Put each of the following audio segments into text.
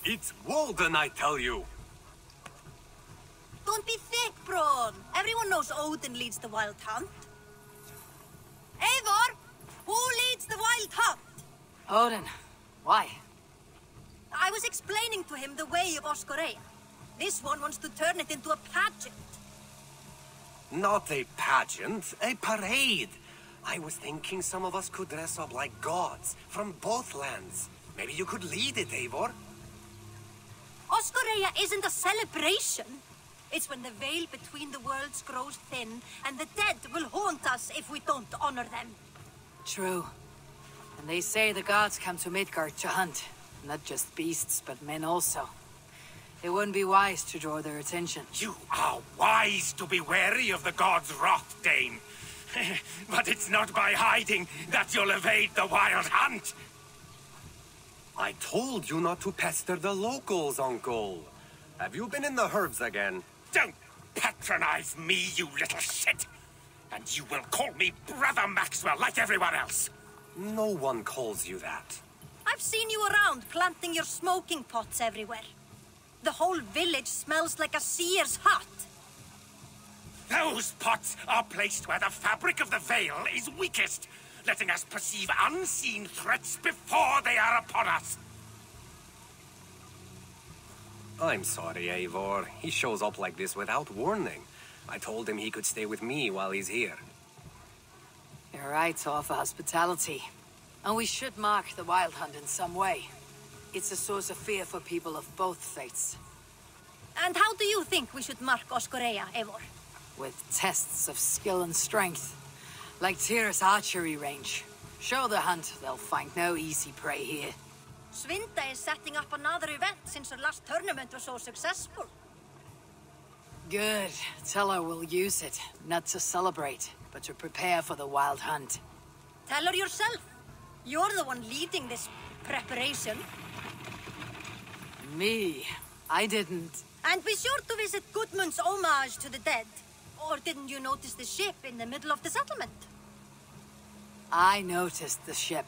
It's Walden, I tell you! Don't be thick, Braun. Everyone knows Odin leads the wild hunt. Eivor! Who leads the wild hunt? Odin. Why? I was explaining to him the way of Oscorea. This one wants to turn it into a pageant. Not a pageant, a parade. I was thinking some of us could dress up like gods from both lands. Maybe you could lead it, Eivor. Oscorea isn't a celebration. It's when the veil between the worlds grows thin, and the dead will haunt us if we don't honor them. True. And they say the gods come to Midgard to hunt. Not just beasts, but men also. It wouldn't be wise to draw their attention. You are wise to be wary of the gods' wrath, Dane. But it's not by hiding that you'll evade the wild hunt. I told you not to pester the locals, Uncle. Have you been in the herbs again? Don't patronize me, you little shit! And you will call me Brother Maxwell like everyone else. No one calls you that. I've seen you around planting your smoking pots everywhere. The whole village smells like a seer's hut. Those pots are placed where the fabric of the veil is weakest, letting us perceive unseen threats before they are upon us. I'm sorry, Eivor. He shows up like this without warning. I told him he could stay with me while he's here. You're right to offer hospitality. And we should mark the wild hunt in some way. It's a source of fear for people of both faiths. And how do you think we should mark Oscorea, Eivor? With tests of skill and strength. Like Tyr's archery range. Show the hunt, they'll find no easy prey here. Svinda is setting up another event since her last tournament was so successful. Good. Tell her we'll use it, not to celebrate, but to prepare for the wild hunt. Tell her yourself. You're the one leading this preparation. Me? I didn't. And be sure to visit Gudmund's homage to the dead. Or didn't you notice the ship in the middle of the settlement? I noticed the ship.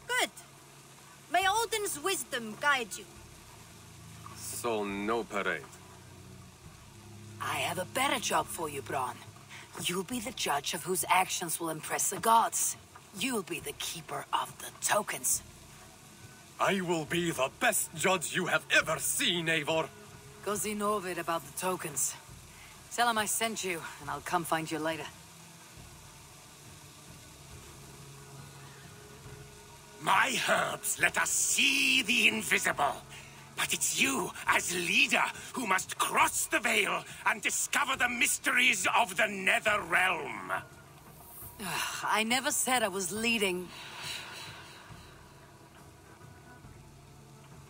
Good. May Odin's wisdom guide you. So no parade. I have a better job for you, Braun. You'll be the judge of whose actions will impress the gods. You'll be the keeper of the tokens. I will be the best judge you have ever seen, Eivor. Go see Novid about the tokens. Tell him I sent you, and I'll come find you later. My herbs let us see the invisible. But it's you, as leader, who must cross the veil and discover the mysteries of the Nether Realm. I never said I was leading.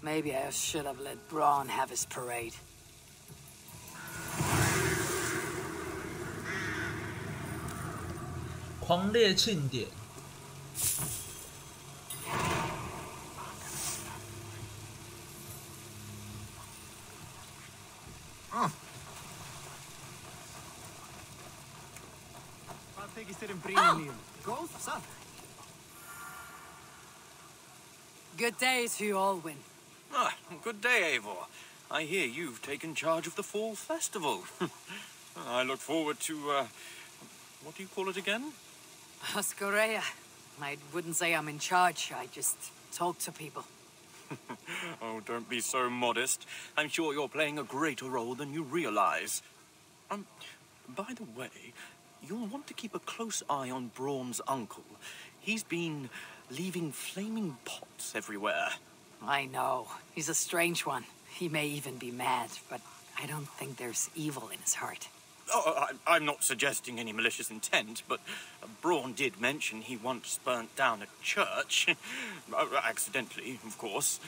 Maybe I should have let Braun have his parade.狂猎庆典。Good day to you all, Win. Ah, good day, Eivor. I hear you've taken charge of the Fall Festival. I look forward to, what do you call it again? Oscorea. I wouldn't say I'm in charge, I just talk to people. Oh, don't be so modest. I'm sure you're playing a greater role than you realize. By the way, you'll want to keep a close eye on Braun's uncle. He's been leaving flaming pots everywhere. I know. He's a strange one. He may even be mad, but I don't think there's evil in his heart. Oh, I'm not suggesting any malicious intent, but Braun did mention he once burnt down a church. Accidentally, of course.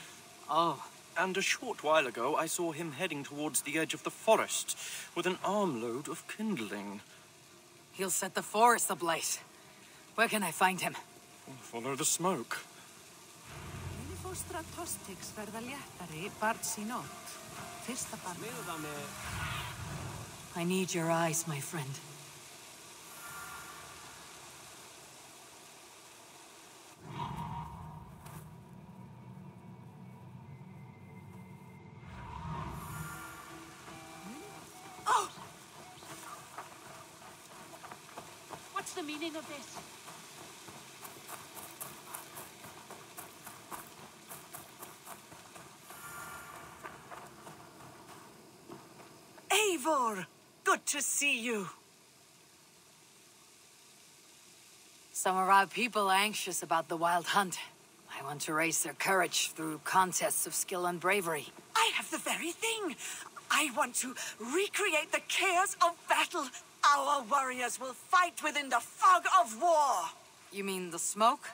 Oh. And a short while ago, I saw him heading towards the edge of the forest with an armload of kindling. He'll set the forest ablaze. Where can I find him? Follow the smoke. I need your eyes, my friend. meaning of this. Eivor! Good to see you. Some of our people are anxious about the wild hunt. I want to raise their courage through contests of skill and bravery. I have the very thing. I want to recreate the chaos of battle. Our warriors will fight within the fog of war. You mean the smoke?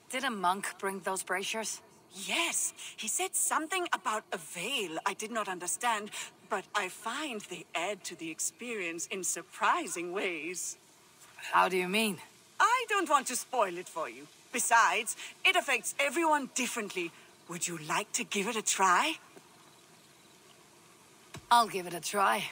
Did a monk bring those braziers? Yes, he said something about a veil I did not understand, but I find they add to the experience in surprising ways. How do you mean? I don't want to spoil it for you. Besides, it affects everyone differently. Would you like to give it a try? I'll give it a try.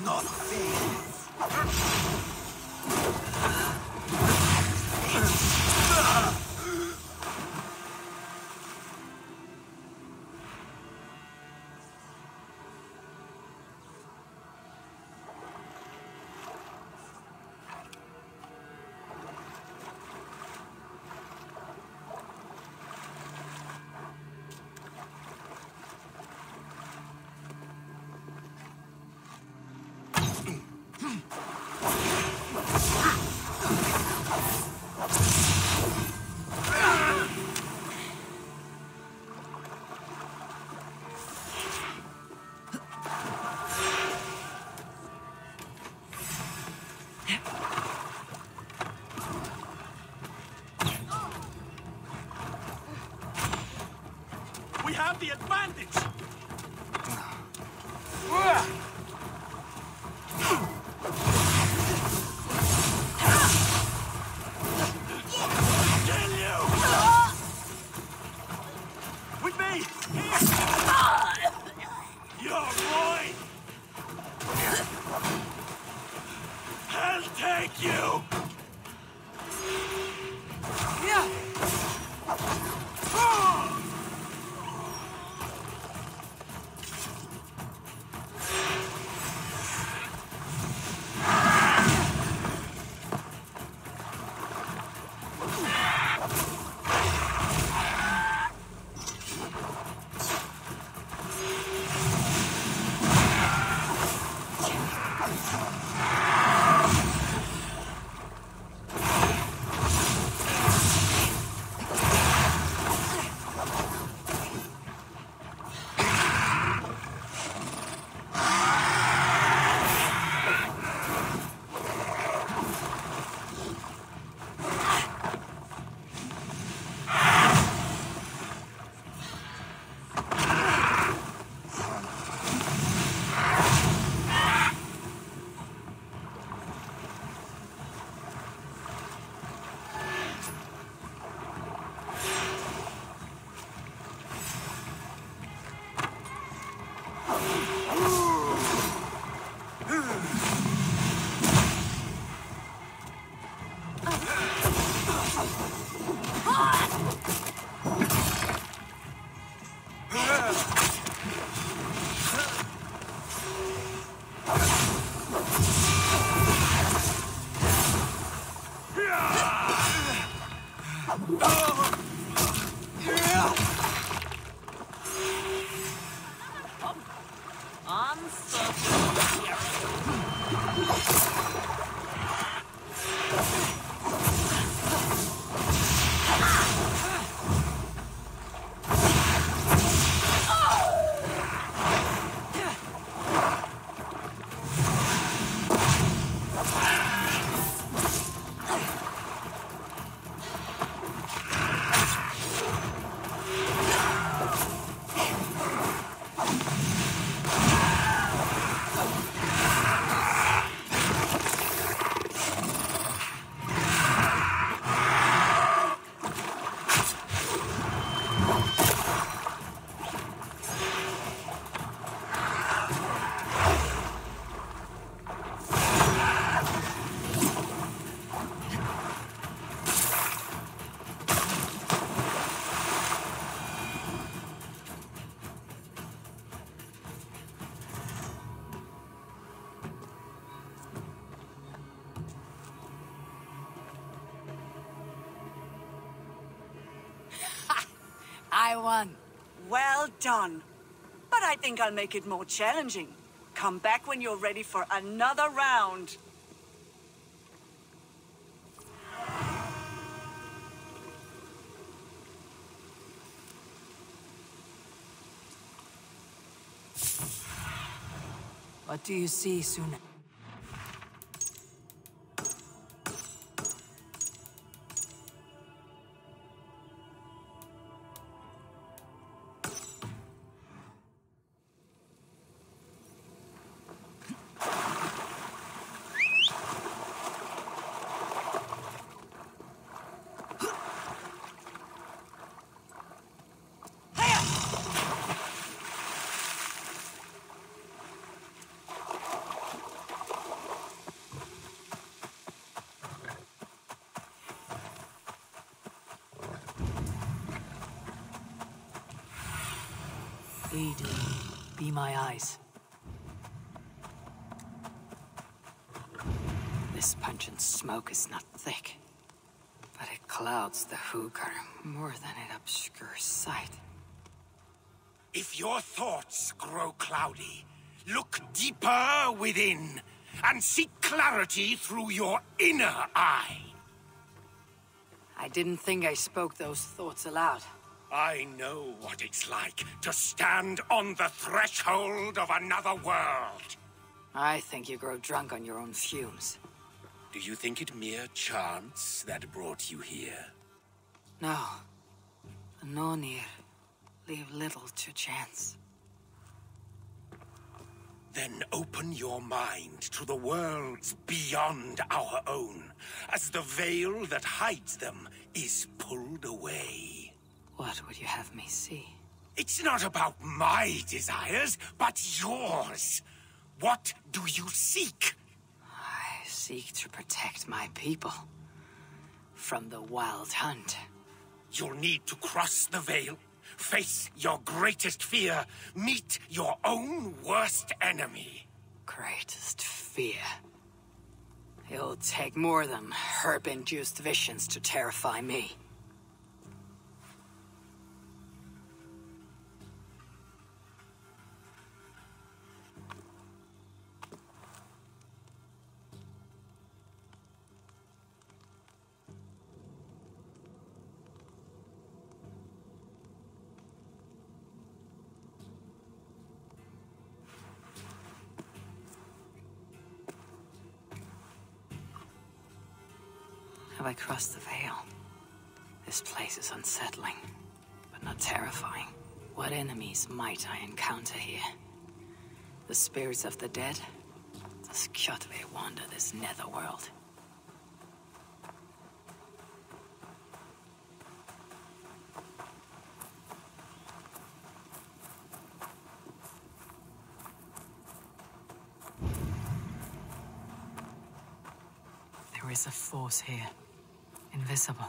Not fair. We have the advantage! Kill you! With me! You're mine! I'll take you! I won. Well done. But I think I'll make it more challenging. Come back when you're ready for another round. What do you see, Suna? Lead, be my eyes. This pungent smoke is not thick, but it clouds the hookah more than it obscures sight. If your thoughts grow cloudy, look deeper within and seek clarity through your inner eye. I didn't think I spoke those thoughts aloud. I know what it's like to stand on the threshold of another world. I think you grow drunk on your own fumes. Do you think it mere chance that brought you here? No. The Nonir leave little to chance. Then open your mind to the worlds beyond our own, as the veil that hides them is pulled away. What would you have me see? It's not about my desires, but yours. What do you seek? I seek to protect my people from the wild hunt. You'll need to cross the veil, face your greatest fear, meet your own worst enemy. Greatest fear. It'll take more than herb-induced visions to terrify me. Have I crossed the veil? This place is unsettling, but not terrifying. What enemies might I encounter here? The spirits of the dead? Does Kjotve wander this netherworld? There is a force here. Invisible.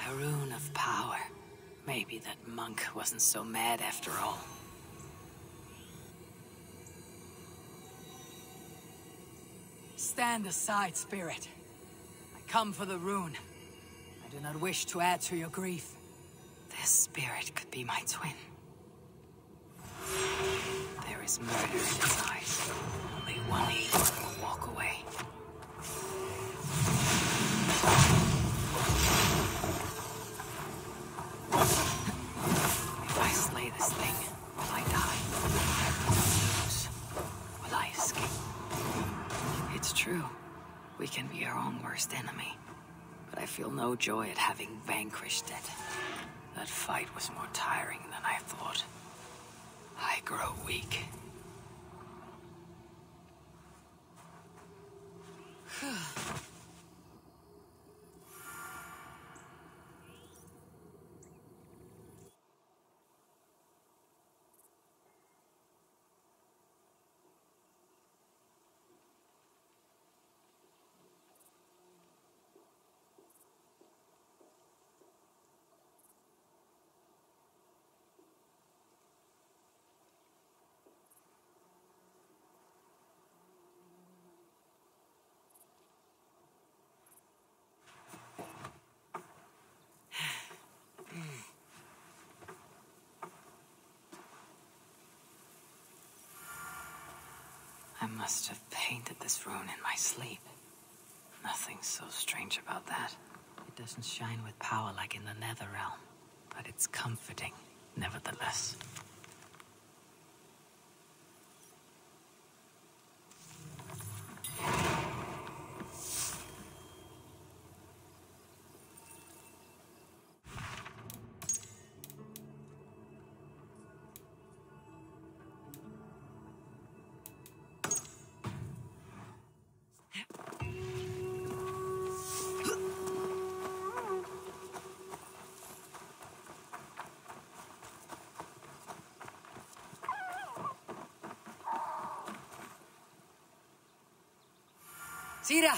A rune of power. Maybe that monk wasn't so mad after all. Stand aside, spirit. I come for the rune. I do not wish to add to your grief. This spirit could be my twin. There is murder in his eyes. Only one evil will walk away. If I slay this thing, will I die? Will I escape? It's true. We can be our own worst enemy. feel no joy at having vanquished it. That fight was more tiring than I thought. I grow weak. I must have painted this rune in my sleep. Nothing's so strange about that. It doesn't shine with power like in the Netherrealm, but it's comforting, nevertheless. Zira,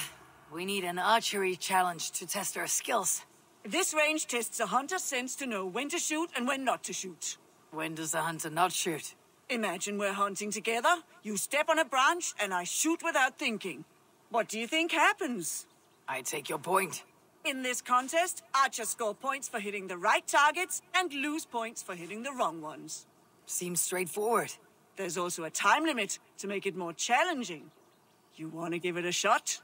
we need an archery challenge to test our skills. This range tests a hunter's sense to know when to shoot and when not to shoot. When does a hunter not shoot? Imagine we're hunting together, you step on a branch, and I shoot without thinking. What do you think happens? I take your point. In this contest, archers score points for hitting the right targets and lose points for hitting the wrong ones. Seems straightforward. There's also a time limit to make it more challenging. You want to give it a shot?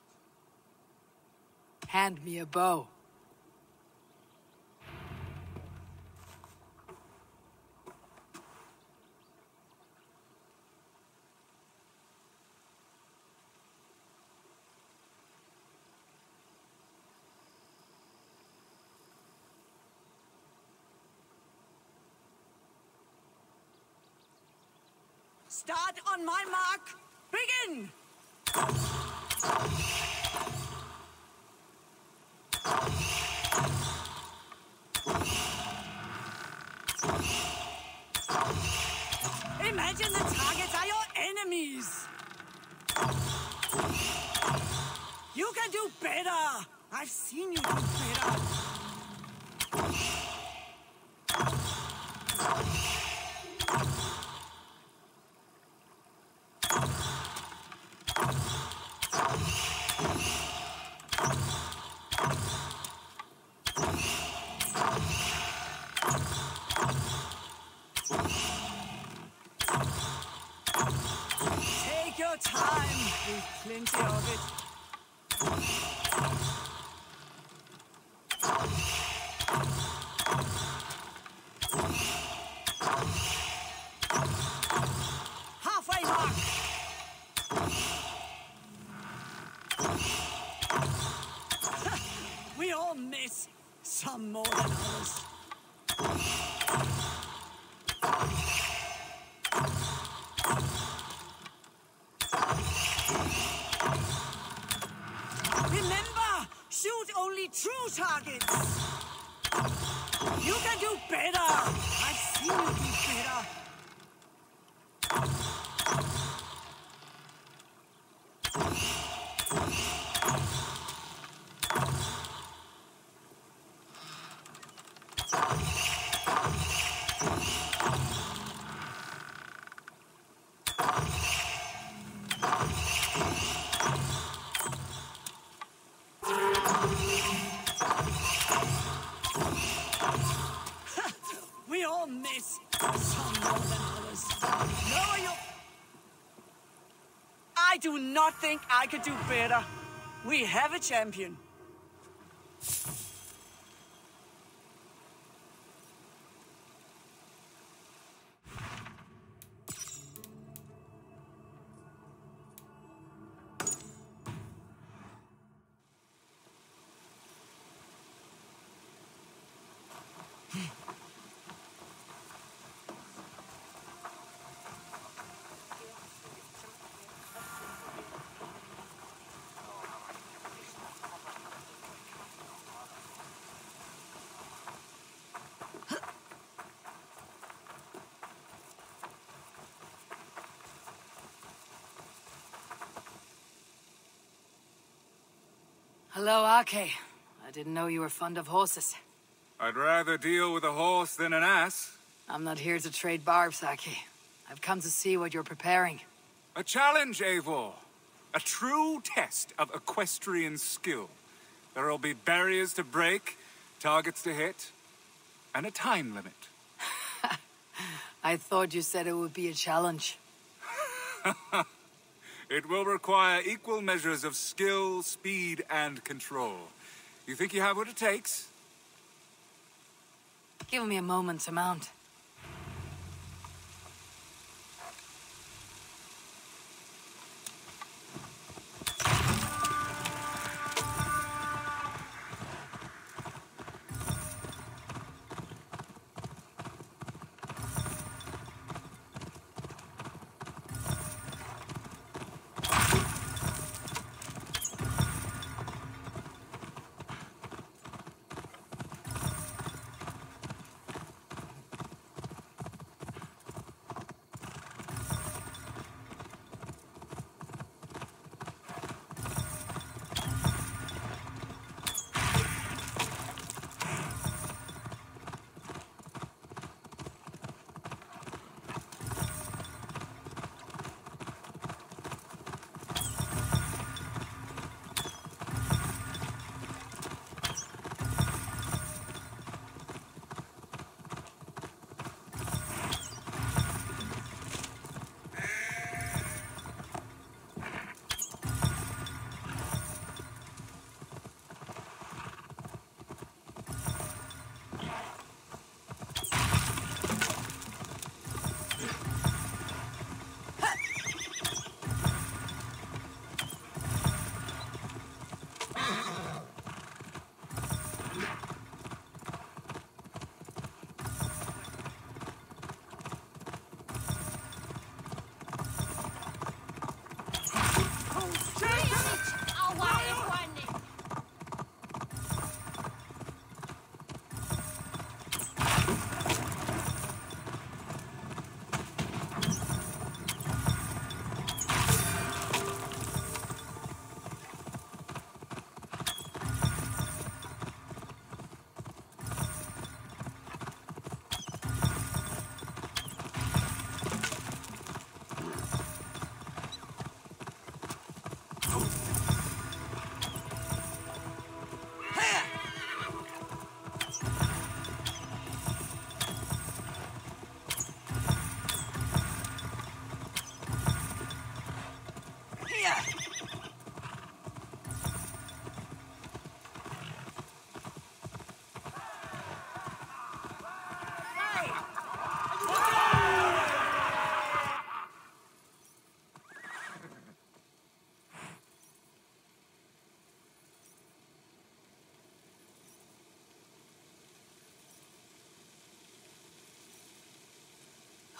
Hand me a bow. Start on my mark. Begin! Imagine the targets are your enemies. You can do better. I've seen you do better. Take your time. We've plenty of it. Halfway mark. We all miss, some more than others. Remember, shoot only true targets. You can do better. I've seen you do better. We all miss, some more than others. Lower your... I do not think I could do better. We have a champion. Hello, Ake. I didn't know you were fond of horses. I'd rather deal with a horse than an ass. I'm not here to trade barbs, Ake. I've come to see what you're preparing. A challenge, Eivor. A true test of equestrian skill. There'll be barriers to break, targets to hit, and a time limit. I thought you said it would be a challenge. It will require equal measures of skill, speed, and control. You think you have what it takes? Give me a moment to mount.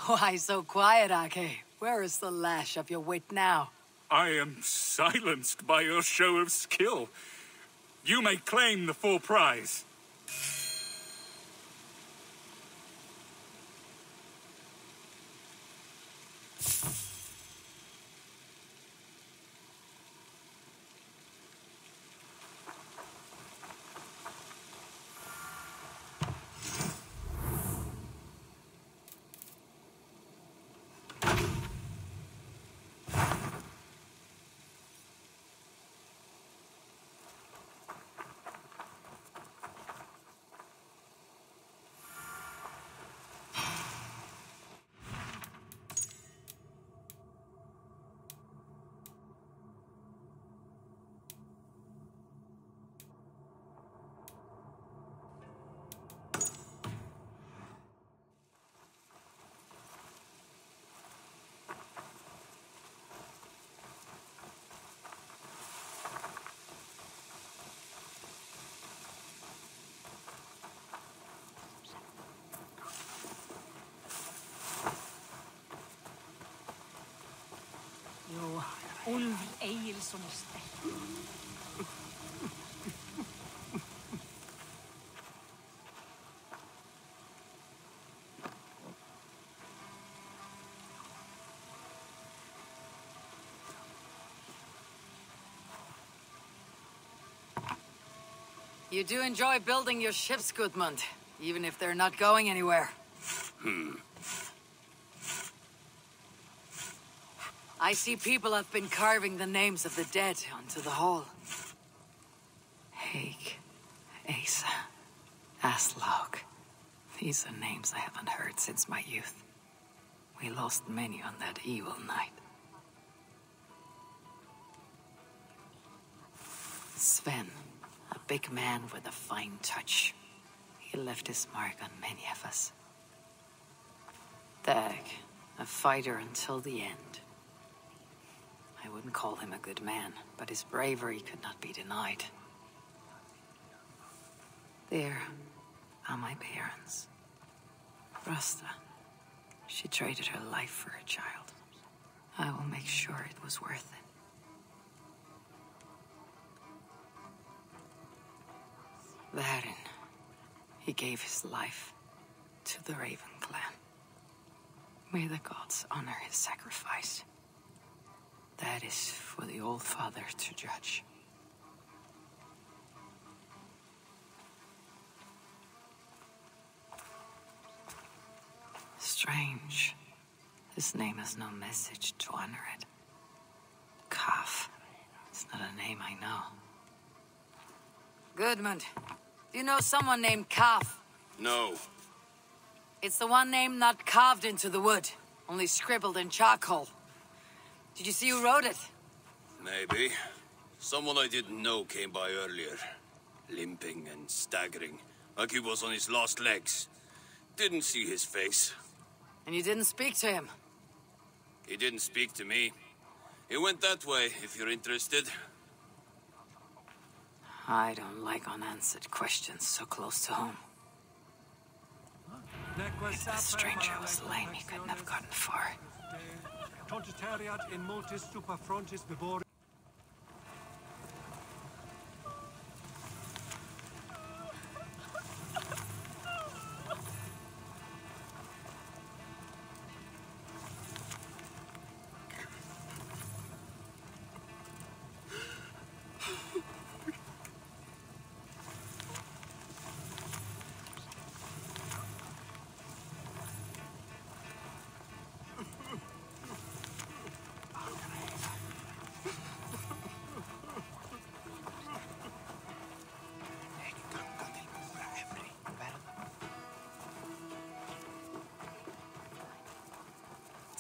Why so quiet, Ake? Where is the lash of your wit now? I am silenced by your show of skill. You may claim the full prize. til som sterk. You do enjoy building your ships, Gudmund, even if they're not going anywhere. I see people have been carving the names of the dead onto the hull. Haig, Asa, Aslaug. These are names I haven't heard since my youth. We lost many on that evil night. Sven, a big man with a fine touch. He left his mark on many of us. Dag, a fighter until the end. I wouldn't call him a good man, but his bravery could not be denied. There are my parents. Rasta, she traded her life for her child. I will make sure it was worth it. Varin, he gave his life to the Raven clan. May the gods honor his sacrifice. That is for the Old Father to judge. Strange. This name has no message to honor it. Kaf. It's not a name I know. Gudmund, do you know someone named Kaf? No. It's the one name not carved into the wood, only scribbled in charcoal. Did you see who wrote it? Maybe. Someone I didn't know came by earlier. Limping and staggering, like he was on his last legs. Didn't see his face. And you didn't speak to him? He didn't speak to me. He went that way, if you're interested. I don't like unanswered questions so close to home. If the stranger was lame, he couldn't have gotten far.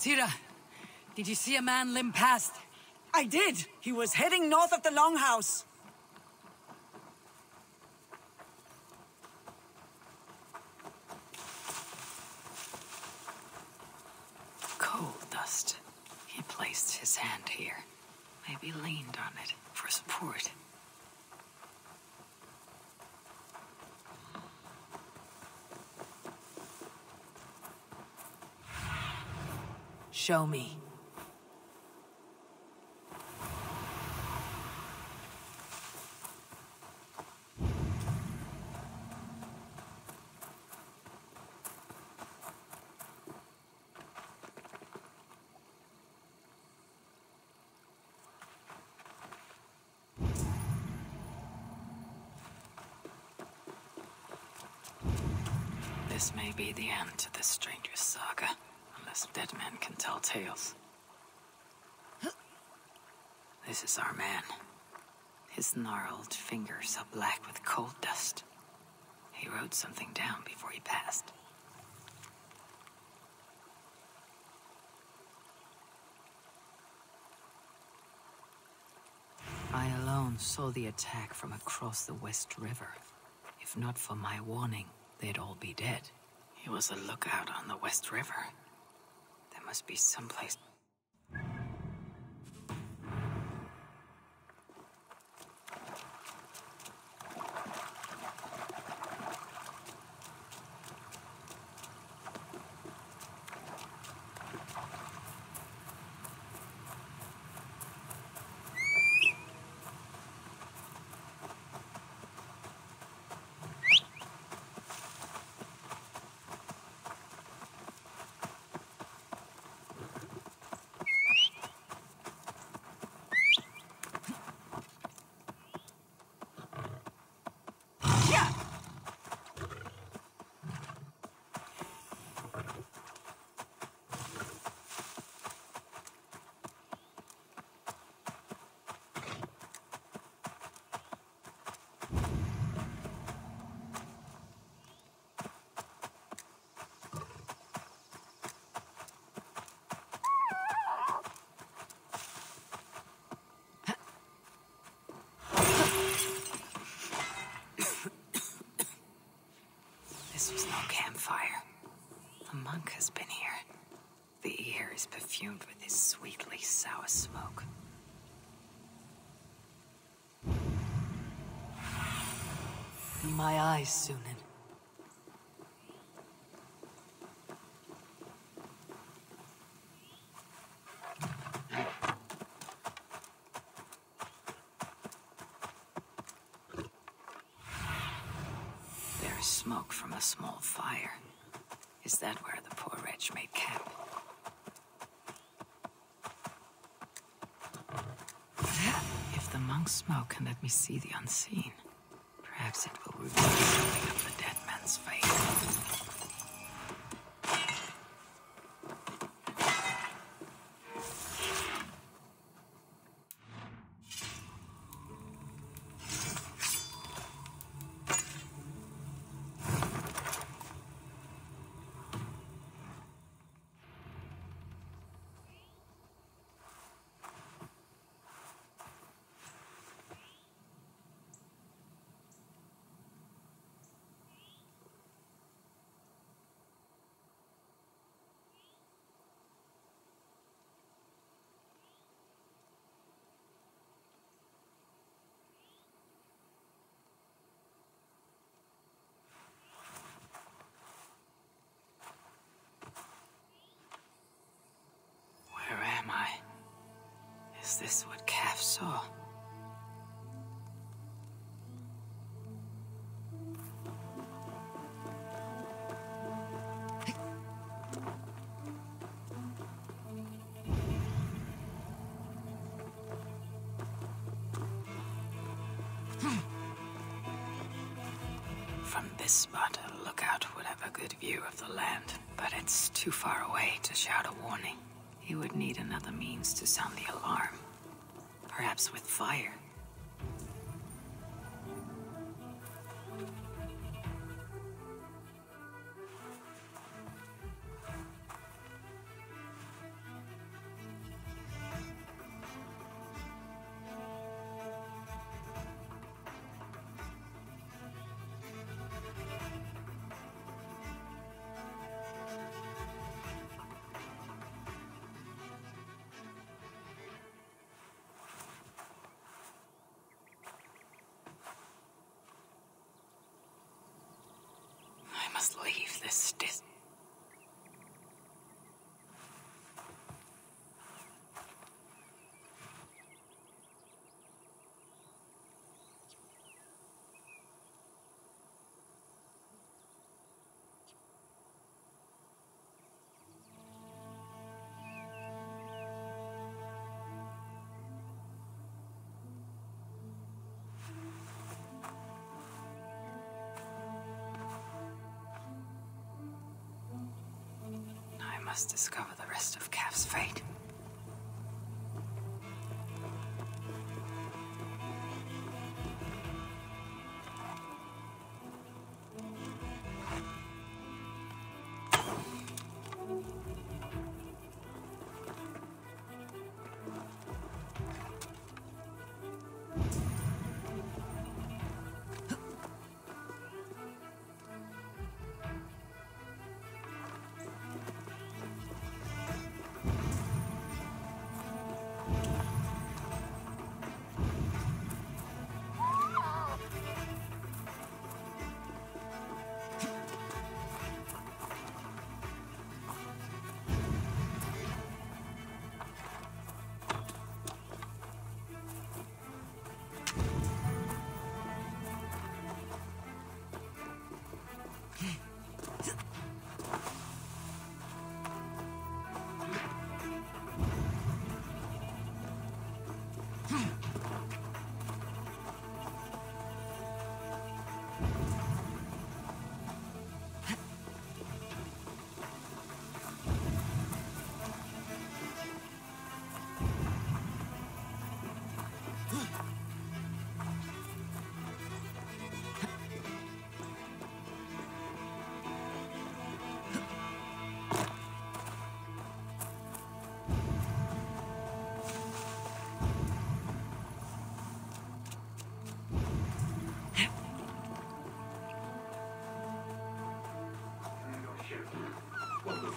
Tira, did you see a man limp past? I did. He was heading north of the Longhouse. Coal dust. He placed his hand here. Maybe leaned on it for support. Show me. This may be the end to this stranger's saga. Unless dead men can tell tales. This is our man. His gnarled fingers are black with coal dust. He wrote something down before he passed. I alone saw the attack from across the West River. If not for my warning, they'd all be dead. He was a lookout on the West River. There must be someplace. This was no campfire. The monk has been here. The air is perfumed with his sweetly sour smoke. My eyes, Sunan. There is smoke from a small fire. Is that where the poor wretch made camp? If the monks smoke can let me see the unseen, perhaps it will reveal something of the dead man's fate. Is this what Calf saw? From this spot, a lookout would have a good view of the land, but it's too far away to shout a warning. He would need another means to sound the alarm. Perhaps with fire. I must leave this I must discover the rest of Calf's fate.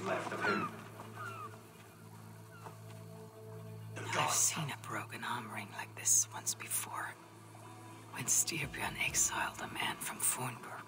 left of him. I've seen a broken arm ring like this once before, when Styrbjörn exiled a man from Fornburg.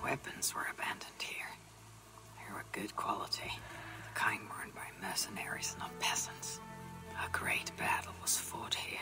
Weapons were abandoned here. They were good quality, the kind worn by mercenaries and not peasants. A great battle was fought here.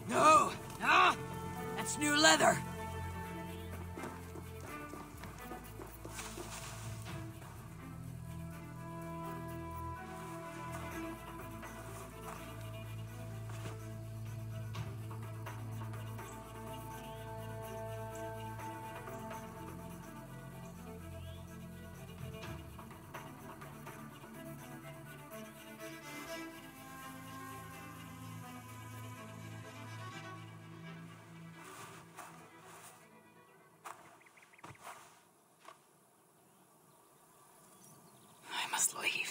No! No! That's new leather!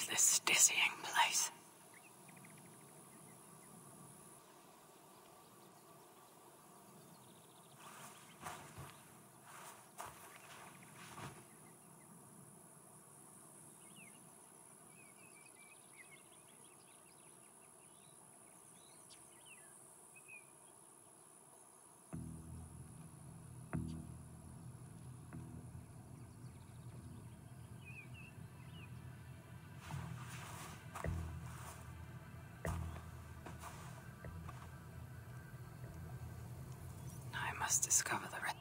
is this dizzying place? I must discover the rest.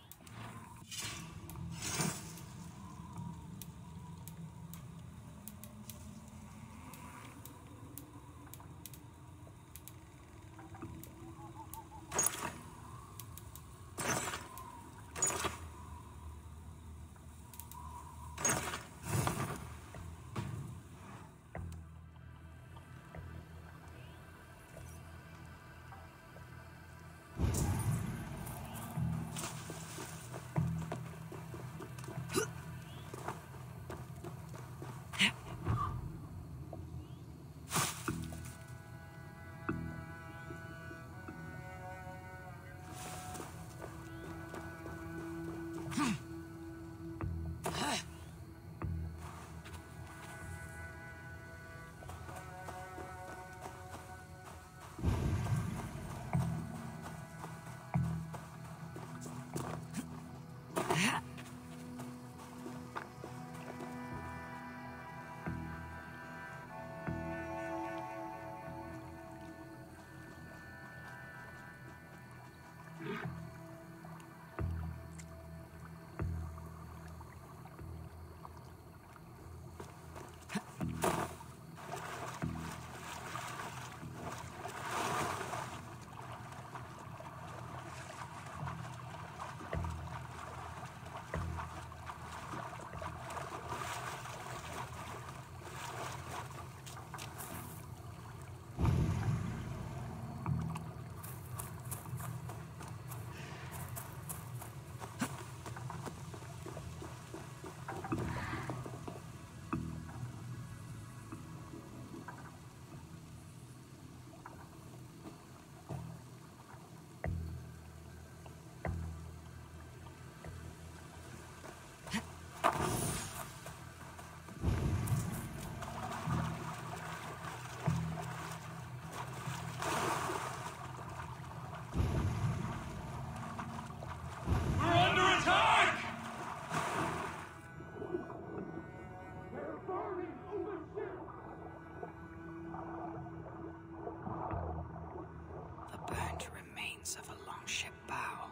Of a longship bow.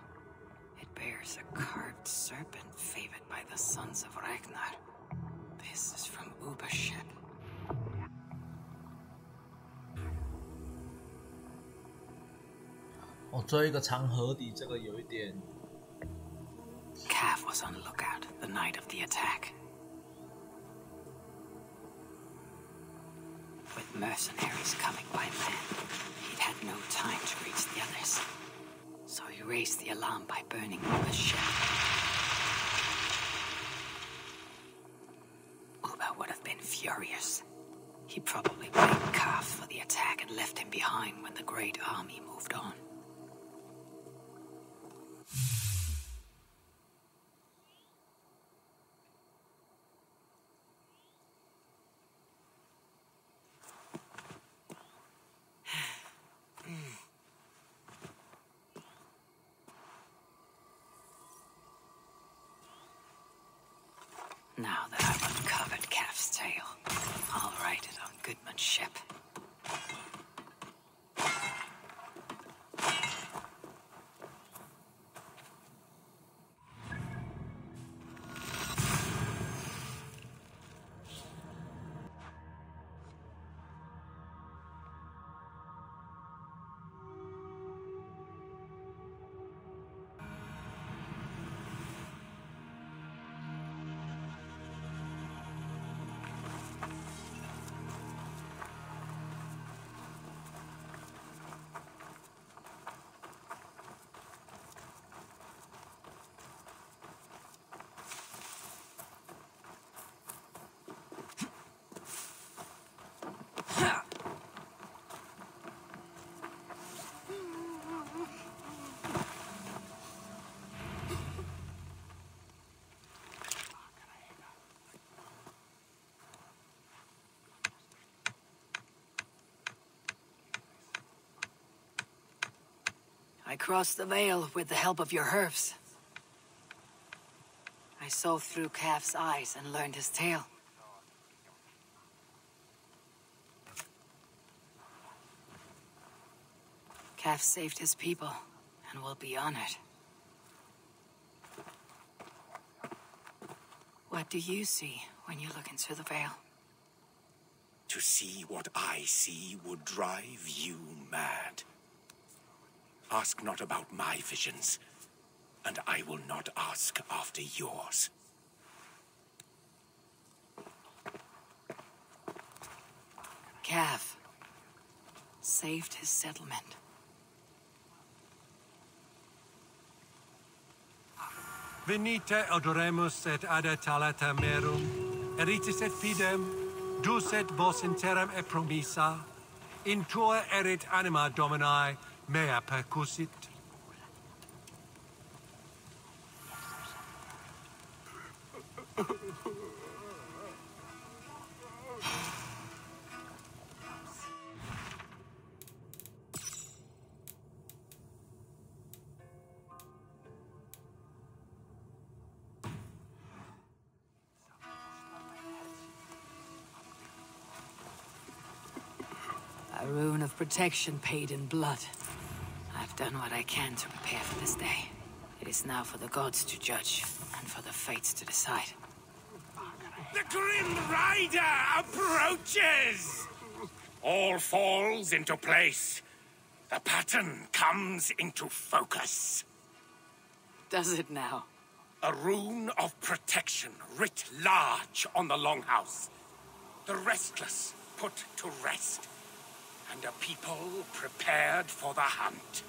It bears a carved serpent favored by the sons of Ragnar. This is from Uber's ship. Cav was on lookout the night of the attack. With mercenaries coming by land, he'd had no time to reach the others. So he raised the alarm by burning Uber's ship. Uber would have been furious. He probably blamed Kaf for the attack and left him behind when the great army moved on. Now that I've uncovered Calf's tale, I'll write it on Goodman's ship. crossed the veil with the help of your herbs. I saw through Calf's eyes and learned his tale. Calf saved his people and will be honored. What do you see when you look into the veil? To see what I see would drive you mad. Ask not about my visions, and I will not ask after yours. Calf saved his settlement. Venite odoremus et ada talata merum, eritis et fidem, dus et vos interim e promissa, in tua erit anima Domini mea percussit. A rune of protection paid in blood. I've done what I can to prepare for this day. It is now for the gods to judge, and for the fates to decide. The Grim Rider approaches! All falls into place. The pattern comes into focus. Does it now? A rune of protection writ large on the longhouse. The restless put to rest. And a people prepared for the hunt.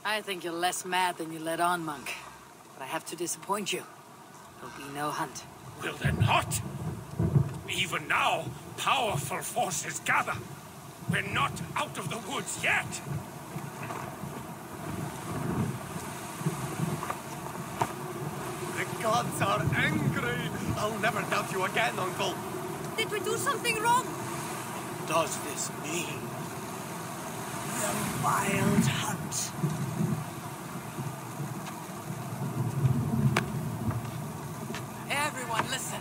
I think you're less mad than you let on, monk. But I have to disappoint you. There'll be no hunt. Will there not? Even now, powerful forces gather. We're not out of the woods yet. The gods are angry. I'll never doubt you again, Uncle. Did we do something wrong? Does this mean The Wild Hunt. Everyone, listen.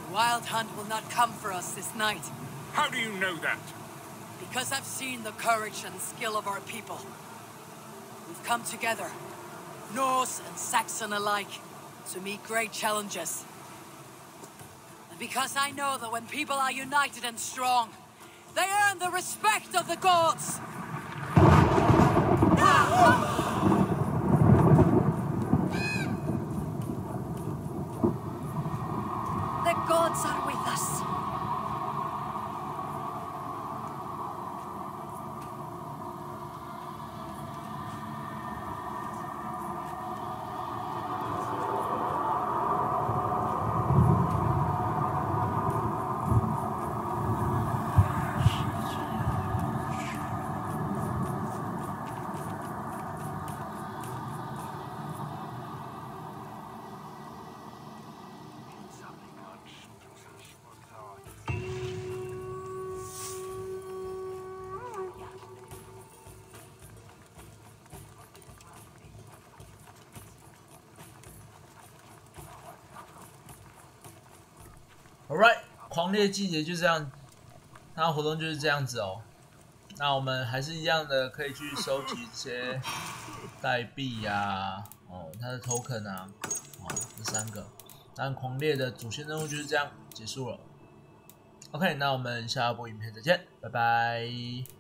The Wild Hunt will not come for us this night. How do you know that? Because I've seen the courage and skill of our people. We've come together, Norse and Saxon alike, to meet great challenges. And because I know that when people are united and strong, they earn the respect of the gods! The gods are with us. Alright， 狂猎季节就这样，它的活动就是这样子哦。那我们还是一样的，可以去收集这些代币呀，它的 token 啊，这3个。但狂猎的主线任务就是这样结束了。OK， 那我们下部影片再见，拜拜。